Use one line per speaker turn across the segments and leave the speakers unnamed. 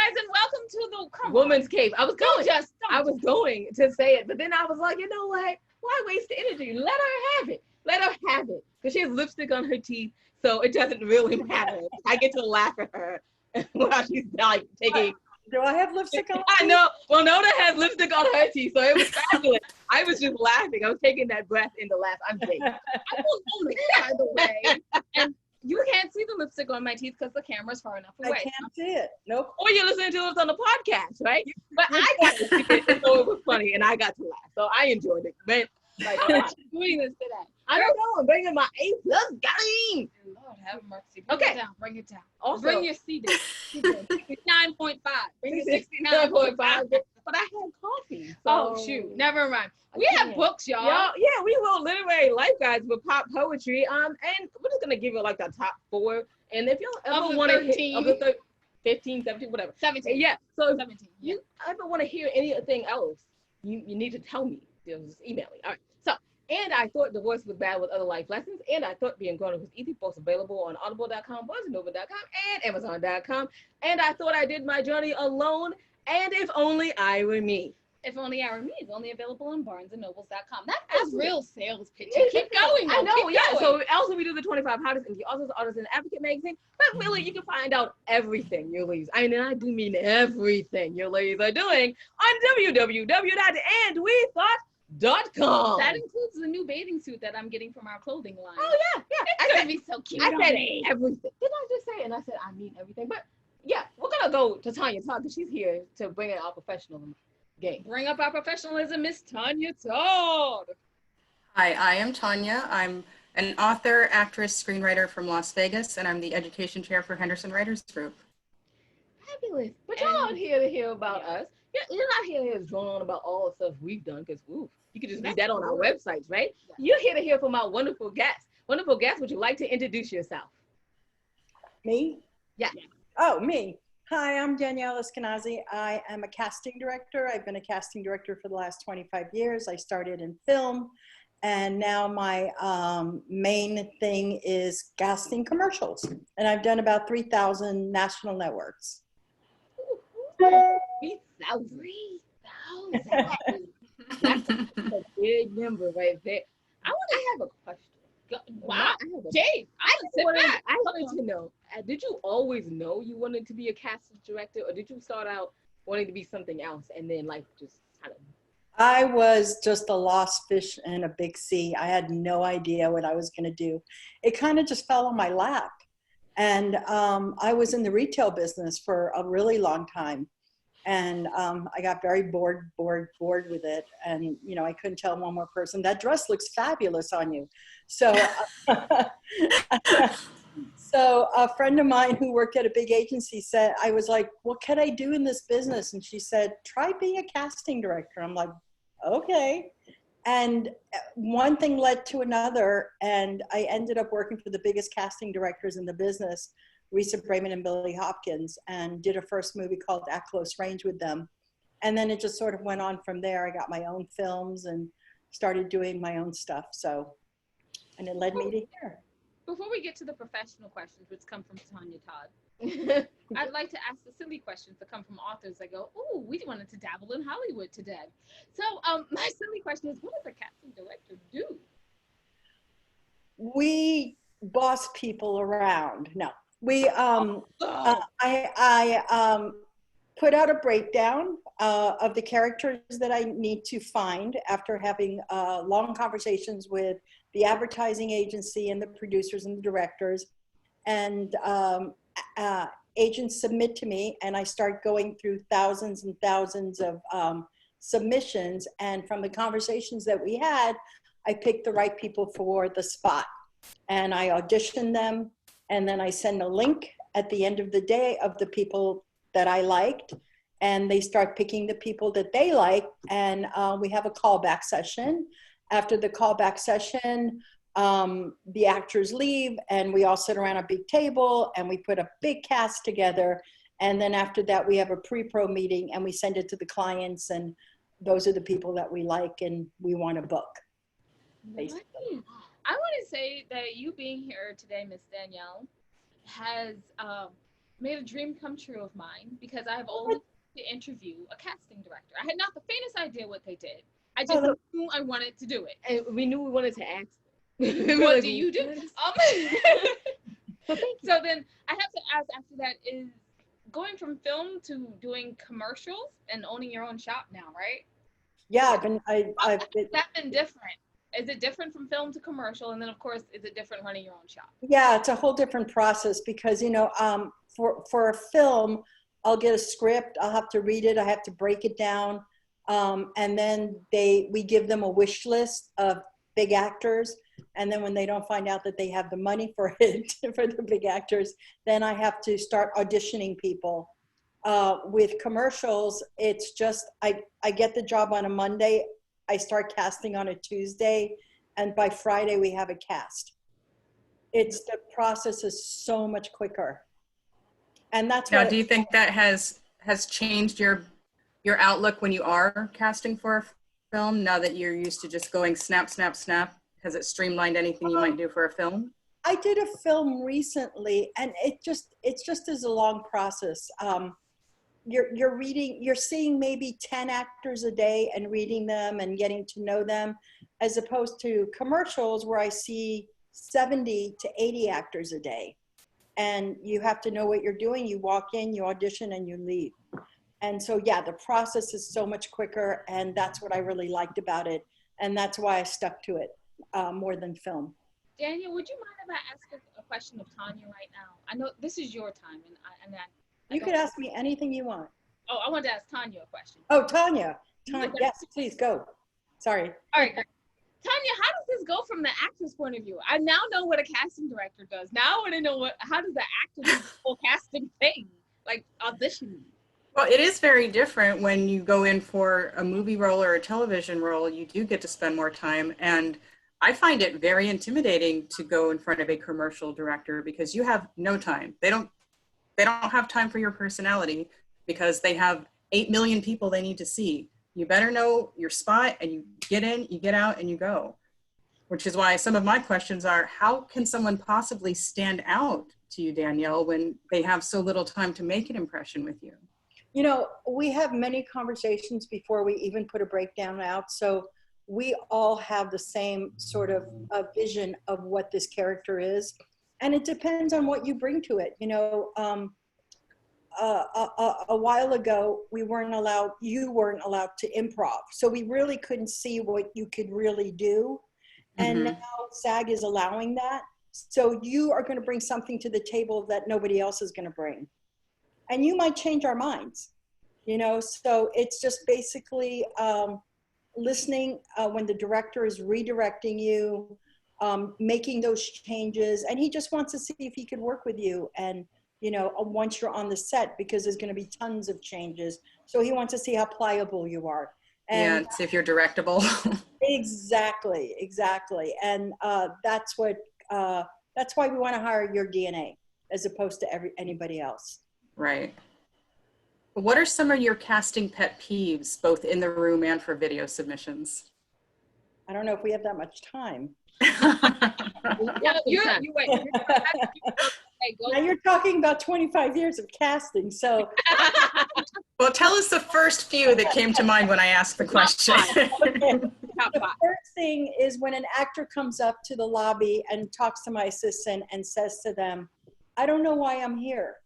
guys, and welcome to the
Woman's Cave. I was going to say it, but then I was like, you know what? Why waste the energy? Let her have it. Let her have it. Because she has lipstick on her teeth, so it doesn't really matter. I get to laugh at her while she's like taking.
Do I have lipstick on?
I know. Well, Nona has lipstick on her teeth, so it was fabulous. I was just laughing. I was taking that breath in to laugh. I'm Jake.
I was lonely, by the way. And you can't see the lipstick on my teeth because the camera's far enough away.
I can't see it. Nope.
Or you're listening to us on the podcast, right? But I got to see it, so it was funny, and I got to laugh. So I enjoyed it. But
Like, how are you doing this today?
I don't know. I'm bringing my A+ game.
Lord have mercy. Bring it down.
Also,
Bring your C down. 69.5. Bring your
69.5.
69.5.
But I had coffee. So.
Oh, shoot. Never mind. We have books, y'all.
Yeah, we wrote literary life guides with pop poetry. And we're just going to give you like the top 4. And if you ever want to hit 15, 17, whatever.
17.
Yeah. So
17.
If you ever want to hear anything else, you need to tell me. Just email me. All right. So, and I thought divorce was bad with other life lessons. And I thought being grown up was easy. Both available on audible.com, barnesandnoble.com, and amazon.com. And I thought I did my journey alone. And if only I were me.
If Only I Were Me is only available on barnesandnobles.com. That is real sales pitch. Keep going.
I know,
Keep going.
So also we do the 25 hottest indie authors, artists, and advocate magazine. But really, you can find out everything your ladies, I mean, I do mean everything your ladies are doing on www.andwethought.com.
That includes the new bathing suit that I'm getting from our clothing line.
Oh, yeah.
It's going to be so cute.
I said everything. Didn't I just say it? And I said, I mean everything. But yeah, we're going to go to Tanya Todd because she's here to bring in our professional game.
Bring up our professionalism, Miss Tanya Todd.
Hi, I am Tanya. I'm an author, actress, screenwriter from Las Vegas, and I'm the education chair for Henderson Writers Group.
Fabulous. But y'all aren't here to hear about us. You're not here to hear us drone on about all the stuff we've done, because you can just read that on our websites, right? Yeah. You're here to hear from our wonderful guests. Wonderful guests, would you like to introduce yourself?
Me?
Yeah.
Oh, me. Hi, I'm Danielle Eskinazi. I am a casting director. I've been a casting director for the last 25 years. I started in film, and now my main thing is casting commercials. And I've done about 3,000 national networks.
3,000. That's a big number right there. I want to have a question.
Wow. Jade, I
wanted to know, did you always know you wanted to be a casting director, or did you start out wanting to be something else and then like just kind of?
I was just a lost fish in a big sea. I had no idea what I was going to do. It kind of just fell on my lap. And I was in the retail business for a really long time. And I got very bored with it. And, you know, I couldn't tell one more person, that dress looks fabulous on you. So, so a friend of mine who worked at a big agency said, I was like, what can I do in this business? And she said, try being a casting director. I'm like, okay. And one thing led to another. And I ended up working for the biggest casting directors in the business, Risa Brayman and Billy Hopkins, and did a first movie called At Close Range with them. And then it just sort of went on from there. I got my own films and started doing my own stuff. So, and it led me to here.
Before we get to the professional questions, which come from Tanya Todd, I'd like to ask the silly questions that come from authors that go, oh, we wanted to dabble in Hollywood today. So my silly question is, what does a casting director do?
We boss people around. No. We, I put out a breakdown of the characters that I need to find after having long conversations with the advertising agency and the producers and the directors. And agents submit to me, and I start going through thousands and thousands of submissions. And from the conversations that we had, I picked the right people for the spot. And I audition them. And then I send a link at the end of the day of the people that I liked, and they start picking the people that they like. And we have a callback session. After the callback session, the actors leave, and we all sit around a big table and we put a big cast together. And then after that, we have a pre-pro meeting and we send it to the clients, and those are the people that we like and we want to book. Basically.
I want to say that you being here today, Miss Danielle, has made a dream come true of mine because I have always wanted to interview a casting director. I had not the faintest idea what they did. I just knew I wanted to do it.
And we knew we wanted to ask.
What do you do? So then I have to ask after that, is going from film to doing commercials and owning your own shop now, right?
Yeah,
Has that been different? Is it different from film to commercial? And then of course, is it different running your own shop?
yeah, it's a whole different process because, you know, for a film, I'll get a script, I'll have to read it, I have to break it down. And then we give them a wish list of big actors. And then when they don't find out that they have the money for it, for the big actors, then I have to start auditioning people. With commercials, it's just, I get the job on a Monday, I start casting on a Tuesday, and by Friday we have a cast. The process is so much quicker. And that's
Now,
what.
do you think that has changed your outlook when you are casting for a film, now that you're used to just going snap, snap, snap? Has it streamlined anything you might do for a film?
I did a film recently, and it's just is a long process. You're seeing maybe 10 actors a day and reading them and getting to know them, as opposed to commercials where I see 70 to 80 actors a day. And you have to know what you're doing. You walk in, you audition, and you leave. And so, yeah, the process is so much quicker, and that's what I really liked about it. And that's why I stuck to it more than film.
Daniel, would you mind if I ask a question of Tanya right now? I know this is your time,
You could ask me anything you want.
Oh, I wanted to ask Tanya a question.
Oh, Tanya, yes, please go. Sorry.
All right. Tanya, how does this go from the actor's point of view? I now know what a casting director does. Now I want to know how does the actor do the whole casting thing, like auditioning?
Well, it is very different when you go in for a movie role or a television role. You do get to spend more time, and I find it very intimidating to go in front of a commercial director because you have no time. They don't have time for your personality because they have 8 million people they need to see. You better know your spot, and you get in, you get out, and you go. Which is why some of my questions are, how can someone possibly stand out to you, Danielle, when they have so little time to make an impression with you?
You know, we have many conversations before we even put a breakdown out. So we all have the same sort of vision of what this character is. And it depends on what you bring to it. You know, a while ago, you weren't allowed to improv. So we really couldn't see what you could really do. And now SAG is allowing that. So you are going to bring something to the table that nobody else is going to bring. And you might change our minds, you know? So it's just basically listening when the director is redirecting you, making those changes. And he just wants to see if he could work with you. And, you know, once you're on the set, because there's going to be tons of changes. So he wants to see how pliable you are. And
yeah, see if you're directable.
Exactly. And that's why we want to hire your DNA as opposed to anybody else.
Right. What are some of your casting pet peeves, both in the room and for video submissions?
I don't know if we have that much time.
Yeah, you're right.
Now you're talking about 25 years of casting, so.
Well, tell us the first few that came to mind when I asked the question.
The first thing is when an actor comes up to the lobby and talks to my assistant and says to them, I don't know why I'm here.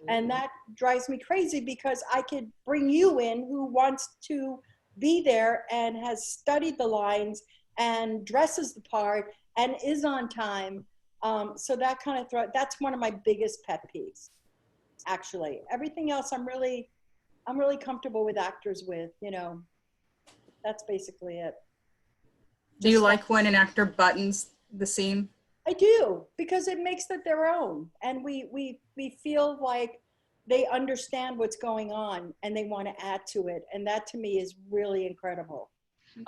And that drives me crazy because I could bring you in who wants to be there and has studied the lines and dresses the part and is on time. So that kind of that's one of my biggest pet peeves, actually. Everything else I'm really comfortable with actors with, you know. That's basically it.
Do you like when an actor buttons the scene?
I do, because it makes it their own. And we feel like they understand what's going on and they want to add to it. And that to me is really incredible.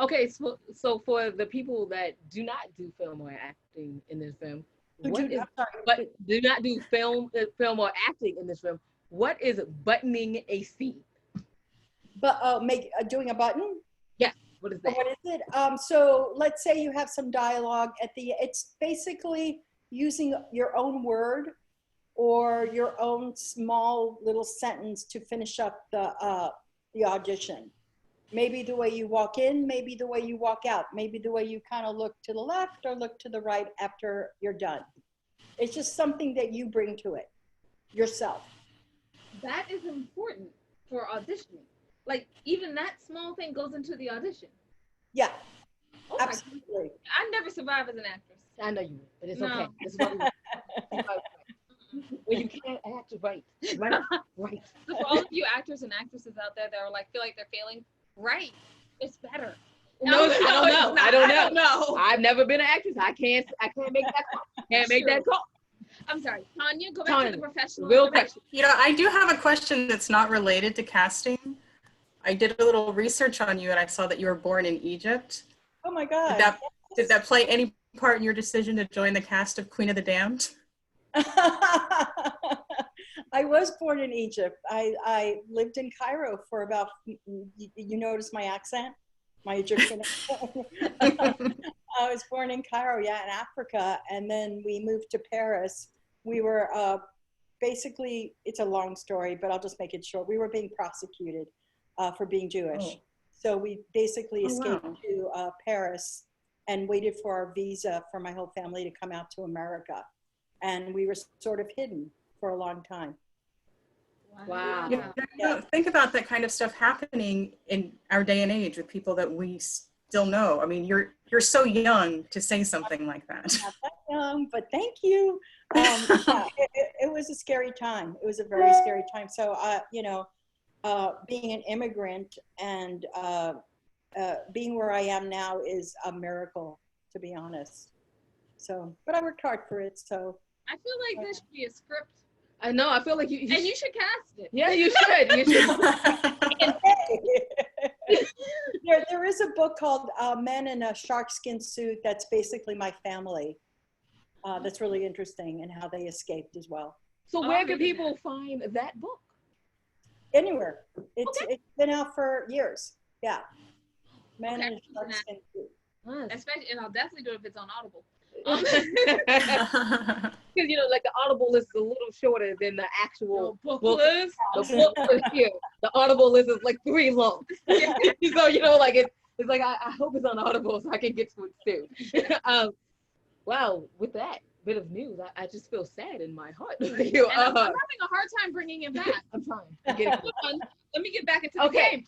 Okay, so for the people that do not do film or acting in this film, do not do film or acting in this film, what is buttoning a scene?
But doing a button?
Yes. What is that?
What is it? So let's say you have some dialogue it's basically using your own word or your own small little sentence to finish up the audition. Maybe the way you walk in, maybe the way you walk out, maybe the way you kind of look to the left or look to the right after you're done. It's just something that you bring to it yourself.
That is important for auditioning. Like, even that small thing goes into the audition.
Yeah,
Oh
absolutely.
I never survive as an actress.
I know you will, but it's
No.
okay. It's when you can't act right. Right.
So for all of you actors and actresses out there that are like, feel like they're failing, right? It's better.
No,
it's
I don't
not.
know.
I don't know.
I've never been an actress. I can't make that call. Can't make that call.
I'm sorry, Tanya, go back to the professional.
Real question.
You know, I do have a question that's not related to casting. I did a little research on you and I saw that you were born in Egypt.
Oh my God.
Did that play any part in your decision to join the cast of Queen of the Damned?
I was born in Egypt. I lived in Cairo for about, you notice my accent? My Egyptian accent. I was born in Cairo, yeah, in Africa. And then we moved to Paris. We were basically, it's a long story, but I'll just make it short. We were being prosecuted for being Jewish.
Oh.
So we basically escaped
wow.
to Paris and waited for our visa for my whole family to come out to America. And we were sort of hidden for a long time.
Wow.
Yeah. Think about that kind of stuff happening in our day and age with people that we still know. I mean, you're so young to say something like that.
Not that young, but thank you. Yeah, it was a scary time. It was a very scary time. So, you know, being an immigrant and being where I am now is a miracle, to be honest. So, but I worked hard for it. So
I feel like this should be a script.
I know. I feel like you
And you should cast it.
Yeah, you should. You should.
there is a book called Men in a Sharkskin Suit that's basically my family. That's really interesting and how they escaped as well.
So where can people find that book?
Anywhere. It's been out for years. Yeah. Men in a Sharkskin Suit.
Especially, and I'll definitely do it if it's on Audible.
Because, you know, like the Audible list is a little shorter than the actual
book list.
The book list here. The Audible list is like 3 long. So, you know, like it's like, I hope it's on Audible so I can get to it soon. Wow, with that bit of news, I just feel sad in my heart.
I'm having a hard time bringing it back.
I'm trying.
Let me get back into the game.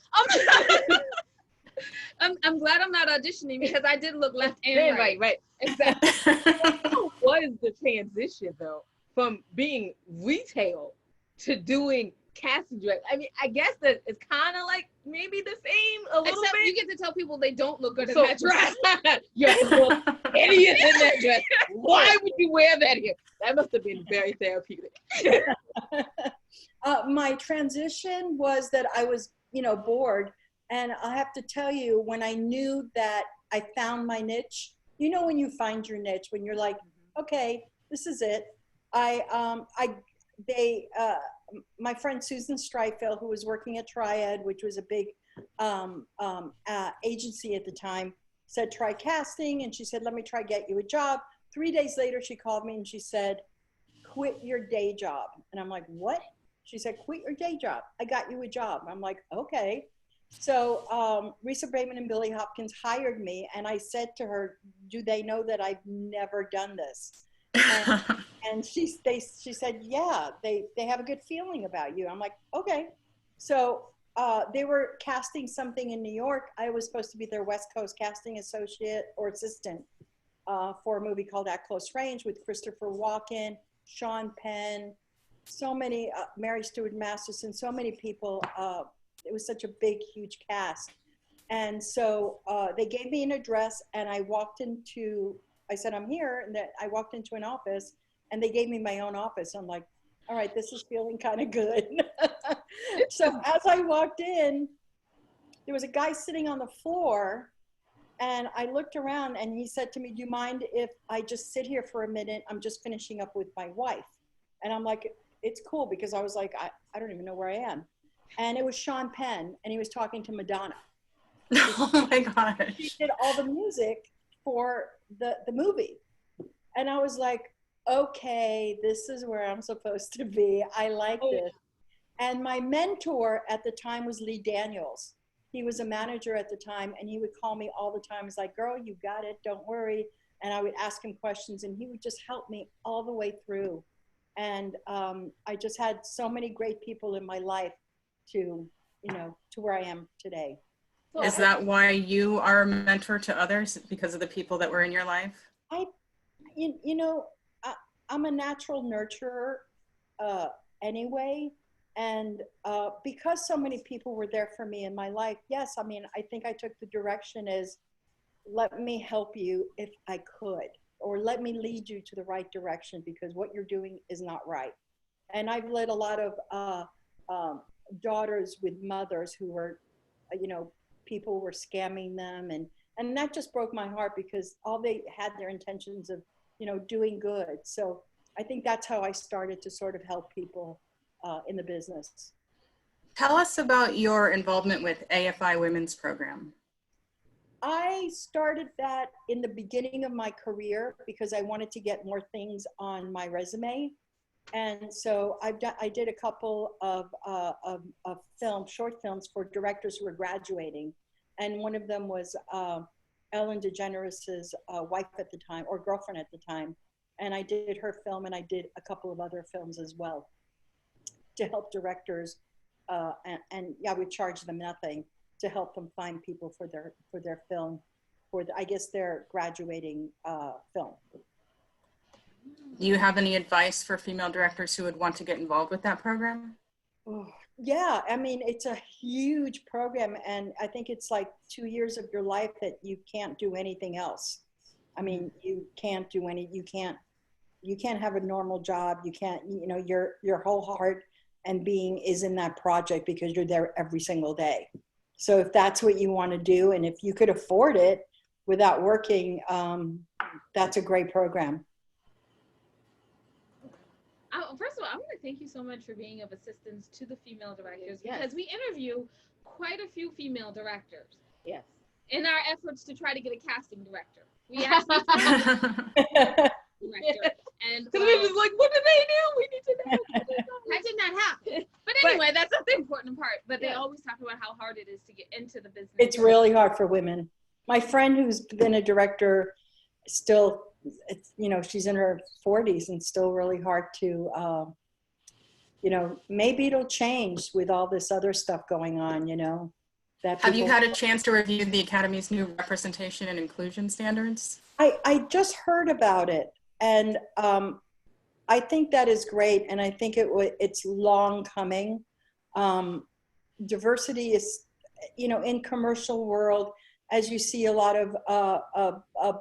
I'm glad I'm not auditioning because I did look left and right.
Right. Exactly. How was the transition though from being retail to doing casting direct? I mean, I guess that it's kind of like maybe the same a little
Except
bit.
you get to tell people they don't look good in that dress.
You're an idiot in that dress. Why would you wear that here? That must have been very therapeutic.
My transition was that I was, you know, bored. And I have to tell you, when I knew that I found my niche, you know, when you find your niche, when you're like, okay, this is it. My friend Susan Streifel, who was working at Triad, which was a big agency at the time, said, try casting. And she said, let me try get you a job. 3 days later, she called me and she said, quit your day job. And I'm like, what? She said, quit your day job. I got you a job. I'm like, okay. So Risa Brayman and Billy Hopkins hired me, and I said to her, do they know that I've never done this? And she said, yeah, they have a good feeling about you. I'm like, okay. So they were casting something in New York. I was supposed to be their West Coast casting associate or assistant for a movie called At Close Range with Christopher Walken, Sean Penn, so many, Mary Stuart Masterson, so many people. It was such a big, huge cast. And so they gave me an address and I said, I'm here. And I walked into an office and they gave me my own office. I'm like, all right, this is feeling kind of good. So as I walked in, there was a guy sitting on the floor and I looked around and he said to me, do you mind if I just sit here for a minute? I'm just finishing up with my wife. And I'm like, it's cool, because I was like, I don't even know where I am. And it was Sean Penn, and he was talking to Madonna.
Oh my gosh.
He did all the music for the movie. And I was like, okay, this is where I'm supposed to be. I like
Oh,
this. And my mentor at the time was Lee Daniels. He was a manager at the time, and he would call me all the time. He's like, girl, you got it, don't worry. And I would ask him questions, and he would just help me all the way through. And I just had so many great people in my life to, to where I am today.
so
Is that why you are a mentor to others, because of the people that were in your life?
I, you know, I'm a natural nurturer anyway. And because so many people were there for me in my life, yes, I mean, I think I took the direction as let me help you if I could, or let me lead you to the right direction because what you're doing is not right. And I've led a lot of daughters with mothers who were, people were scamming them. And that just broke my heart because all they had their intentions of, doing good. So I think that's how I started to sort of help people in the business.
Tell us about your involvement with AFI Women's Program.
I started that in the beginning of my career because I wanted to get more things on my resume. And so I did a couple of short films for directors who were graduating. And one of them was Ellen DeGeneres' wife at the time, or girlfriend at the time. And I did her film, and I did a couple of other films as well to help directors. And yeah, we charge them nothing to help them find people for their film, I guess their graduating film.
Do you have any advice for female directors who would want to get involved with that program?
Oh, yeah, I mean, it's a huge program, and I think it's like 2 years of your life that you can't do anything else. I mean, you can't have a normal job. You can't, your whole heart and being is in that project because you're there every single day. So if that's what you want to do, and if you could afford it without working, that's a great program.
First of all, I want to thank you so much for being of assistance to the female directors
Yes.
because we interview quite a few female directors.
Yes.
In our efforts to try to get a casting director, we actually director, and
Because we was like, what do they do? We need to know.
that did not happen. But anyway, that's not the important part. But they always talk about how hard it is to get into the business.
It's really hard for women. My friend who's been a director still, she's in her 40s and still really hard to, maybe it'll change with all this other stuff going on,
Have you had a chance to review the Academy's new representation and inclusion standards?
I just heard about it, and I think that is great, and I think it's long coming. Diversity is, in commercial world, as you see a lot of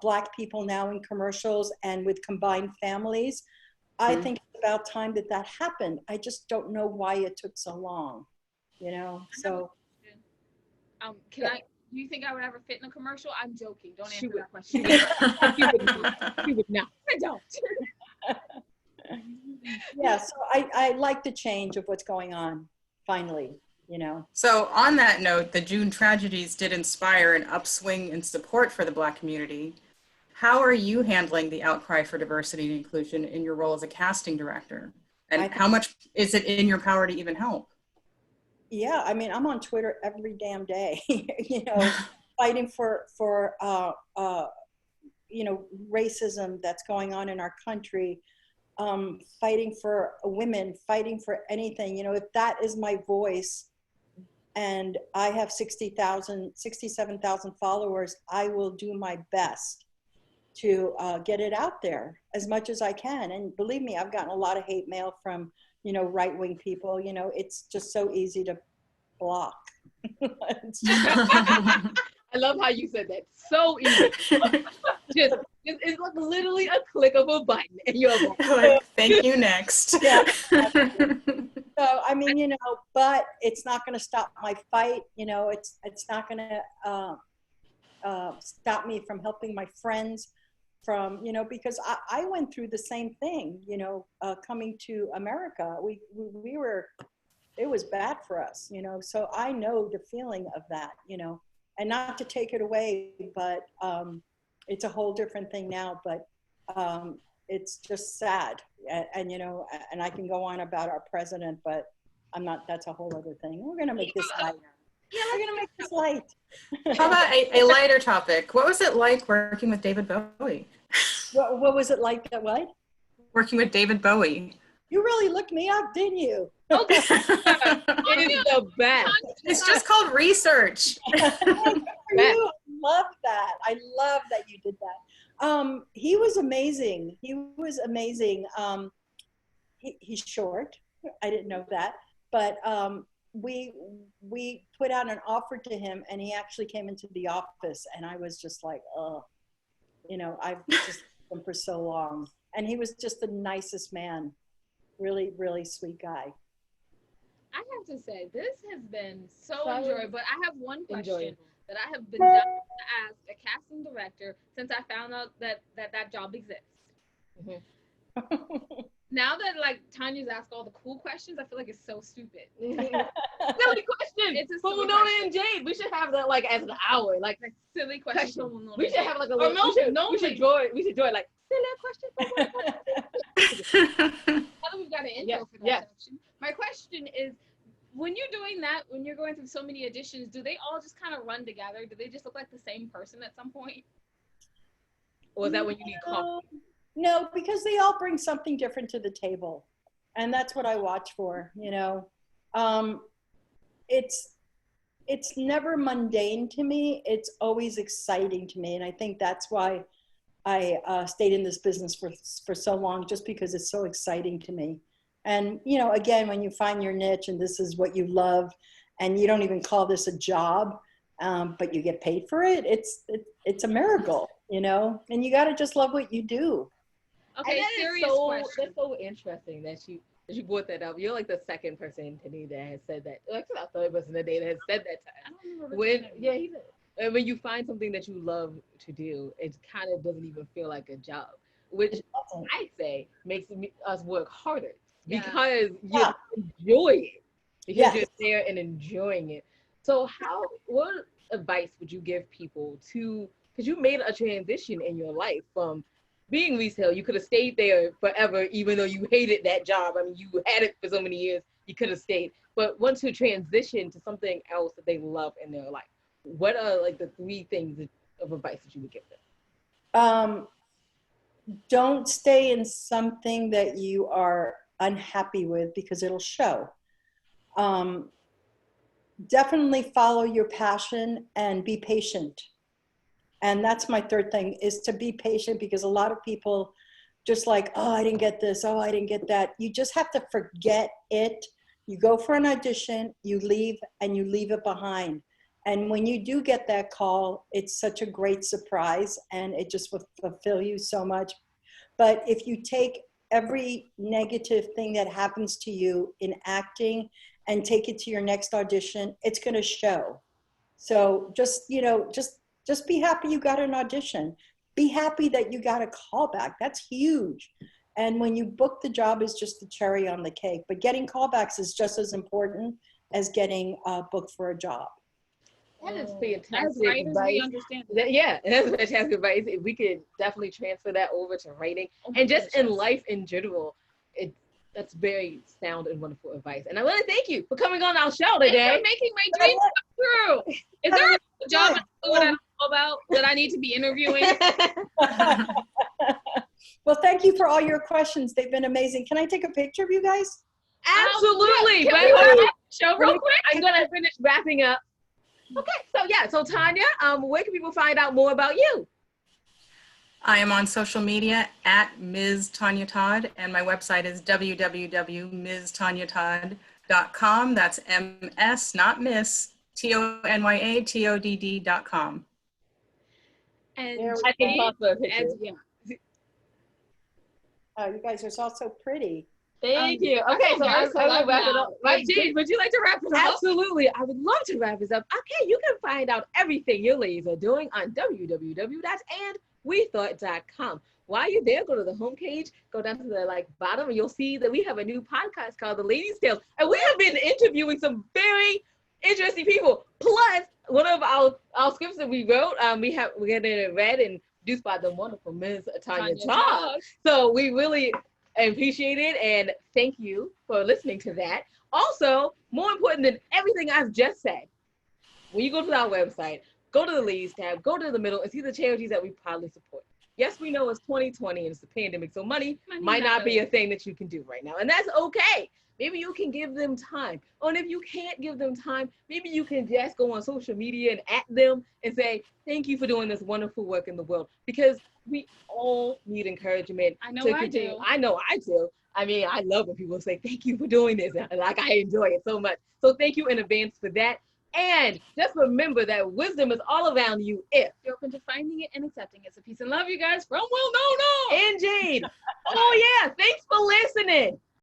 Black people now in commercials and with combined families, I think it's about time that happened. I just don't know why it took so long, so.
Do you think I would ever fit in a commercial? I'm joking. Don't answer that question.
She would not.
I don't.
Yeah, so I like the change of what's going on, finally,
So on that note, the June tragedies did inspire an upswing in support for the Black community. How are you handling the outcry for diversity and inclusion in your role as a casting director? And how much is it in your power to even help?
Yeah, I mean, I'm on Twitter every damn day, fighting for racism that's going on in our country, fighting for women, fighting for anything. If that is my voice, and I have 67,000 followers, I will do my best to get it out there as much as I can. And believe me, I've gotten a lot of hate mail from right-wing people. It's just so easy to block.
I love how you said that. So easy. It's like literally a click of a button and you're
like, thank you, next.
Yeah. So, I mean, but it's not going to stop my fight. It's not going to stop me from helping my friends because I went through the same thing, coming to America. We were, it was bad for us, so I know the feeling of that, and not to take it away, but it's a whole different thing now. But it's just sad. And, and I can go on about our president, but that's a whole other thing. We're going to make this light. Yeah, we're going to make this light.
How about a lighter topic? What was it like working with David Bowie?
What was it like that what?
Working with David Bowie.
You really looked me up, didn't you?
Okay. It is the best.
It's just called research.
You. I love that. I love that you did that. He was amazing. He's short. I didn't know that. But we put out an offer to him, and he actually came into the office, and I was just like, oh, I've just known him for so long. And he was just the nicest man. Really, really sweet guy.
I have to say, this has been so enjoyable. But I have one question that I have been dying to ask a casting director since I found out that job exists. Mm-hmm. Now that Tanya's asked all the cool questions, I feel like it's so stupid.
Silly question. It's a silly question. And Jade, we should have that as an hour,
silly question.
We should have a little. We should draw it silly question.
Now that we've got an intro for that section, my question is, when you're doing that, when you're going through so many auditions, do they all just kind of run together? Do they just look like the same person at some point?
Or is that when you need coffee?
No, because they all bring something different to the table. And that's what I watch for, It's never mundane to me. It's always exciting to me. And I think that's why I stayed in this business for so long, just because it's so exciting to me. And, again, when you find your niche and this is what you love, and you don't even call this a job, but you get paid for it, it's a miracle, and you got to just love what you do.
Okay, serious question.
That's so interesting that you brought that up. You're the second person to me that has said that. Actually, the third person today that has said that to us.
I don't remember.
He did. And when you find something that you love to do, it kind of doesn't even feel like a job, which I say makes us work harder because you enjoy it. Because you're there and enjoying it. So what advice would you give people because you made a transition in your life from being retail, you could have stayed there forever, even though you hated that job. I mean, you had it for so many years, you could have stayed. But once you transition to something else that they love in their life, what are the 3 things of advice that you would give them?
Don't stay in something that you are unhappy with, because it'll show. Definitely follow your passion and be patient. And that's my third thing, is to be patient, because a lot of people just oh, I didn't get this. Oh, I didn't get that. You just have to forget it. You go for an audition, you leave, and you leave it behind. And when you do get that call, it's such a great surprise, and it just will fulfill you so much. But if you take every negative thing that happens to you in acting and take it to your next audition, it's going to show. So just be happy you got an audition. Be happy that you got a callback. That's huge. And when you book the job is just the cherry on the cake. But getting callbacks is just as important as getting booked for a job.
That is fantastic advice.
We understand that.
That's fantastic advice. We could definitely transfer that over to writing. And just in life in general, that's very sound and wonderful advice. And I want to thank you for coming on our show today.
For making my dreams come true. Is there a job that I don't know about that I need to be interviewing?
Well, thank you for all your questions. They've been amazing. Can I take a picture of you guys?
Absolutely.
Can we wrap up the show real quick?
I'm going to finish wrapping up. Okay, so Tanya, where can people find out more about you?
I am on social media at Ms. Tanya Todd, and my website is www.mstanyatodd.com. That's MS, not Miss, TONYATODD.com.
And
I can post a picture.
Oh, you guys are all so pretty.
Thank you. Okay, so I'm going to wrap it up.
Right, Jade, would you like to wrap it up?
Absolutely. I would love to wrap this up. Okay, you can find out everything your ladies are doing on www.andwethought.com. While you're there, go to the homepage, go down to the bottom, and you'll see that we have a new podcast called The Ladies' Tales. And we have been interviewing some very interesting people. Plus, one of our scripts that we wrote, we're getting it read, and produced by the wonderful Ms. Tanya
Tanya
Todd.
Todd.
So we really appreciate it and thank you for listening to that. Also, more important than everything I've just said, when you go to our website, go to the Leads tab, go to the middle, and see the charities that we proudly support. Yes, we know it's 2020 and it's a pandemic, so money might not be a thing that you can do right now, and that's okay. Maybe you can give them time. Or if you can't give them time, maybe you can just go on social media and at them and say, thank you for doing this wonderful work in the world. Because we all need encouragement.
I know
to
I
continue.
do.
I know I do. I mean, I love when people say, thank you for doing this. Like, I enjoy it so much. So thank you in advance for that. And just remember that wisdom is all around you if
you're open to finding it and accepting it. So peace and love, you guys, from Will No No
and Jade. Oh yeah, thanks for listening.